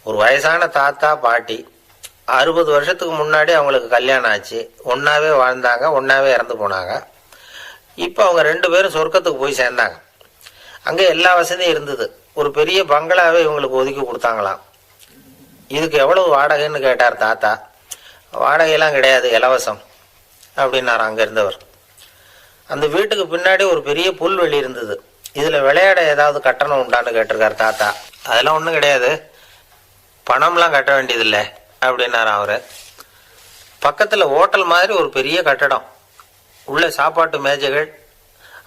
ஒரு வயசான தாத்தா பாட்டி 60 வருஷத்துக்கு முன்னாடி அவங்களுக்கு கல்யாணம் ஆச்சு, ஒன்றாவே வாழ்ந்தாங்க, ஒன்றாவே இறந்து போனாங்க. இப்போ அவங்க 2 பேரும் சொர்க்கத்துக்கு போய் சேர்ந்தாங்க. அங்கே எல்லா வசதியும் இருந்தது. ஒரு பெரிய பங்களாவே இவங்களுக்கு ஒதுக்கி கொடுத்தாங்களாம். இதுக்கு எவ்வளவு வாடகைன்னு கேட்டார் தாத்தா. வாடகையெல்லாம் கிடையாது, இலவசம் அப்படின்னார் அங்கே இருந்தவர். அந்த வீட்டுக்கு பின்னாடி ஒரு பெரிய புல்வெளி இருந்தது. இதில் விளையாட ஏதாவது கட்டணம் உண்டான்னு கேட்டிருக்கார் தாத்தா. அதெல்லாம் ஒன்றும் கிடையாது, பணம்லாம் கட்ட வேண்டியதில்லை அப்படின்னார் அவர். பக்கத்தில் ஹோட்டல் மாதிரி ஒரு பெரிய கட்டடம், உள்ள சாப்பாட்டு மேஜைகள்,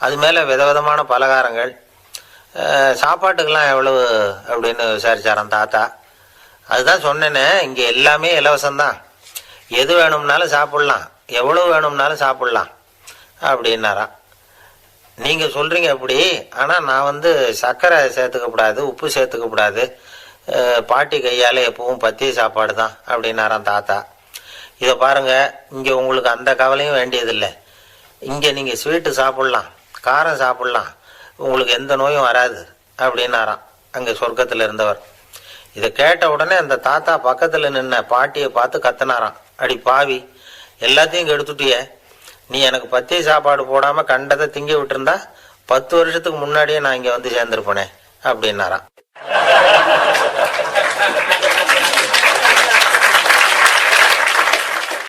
அது மேலே விதவிதமான பலகாரங்கள். சாப்பாட்டுக்கெல்லாம் எவ்வளவு அப்படின்னு விசாரிச்சாராம் தாத்தா. அதுதான் சொன்னேனே, இங்கே எல்லாமே இலவசம்தான், எது வேணும்னாலும் சாப்பிட்லாம், எவ்வளோ வேணும்னாலும் சாப்பிட்லாம் அப்படின்னாராம். நீங்கள் சொல்கிறீங்க அப்படி, ஆனால் நான் சர்க்கரை சேர்த்துக்கக்கூடாது, உப்பு சேர்த்துக்கக்கூடாது, பாட்டி கையால் எப்பவும் பத்திய சாப்பாடு தான் அப்படின்னாராம் தாத்தா. இதை பாருங்கள், இங்கே உங்களுக்கு அந்த கவலையும் வேண்டியதில்லை. இங்கே நீங்கள் ஸ்வீட்டு சாப்பிட்லாம், காரம் சாப்பிட்லாம், உங்களுக்கு எந்த நோயும் வராது அப்படின்னாராம் அங்கே சொர்க்கத்தில் இருந்தவர். இதை கேட்ட உடனே அந்த தாத்தா பக்கத்தில் நின்ன பாட்டியை பார்த்து கத்தினாராம். அடி பாவி, எல்லாத்தையும் கெடுத்துட்டியே, நீ எனக்கு பத்திய சாப்பாடு போடாமல் கண்டதை திங்க விட்டுருந்தா 10 வருஷத்துக்கு முன்னாடியே நான் இங்கே சேர்ந்துருப்பேனே அப்படின்னாராம்.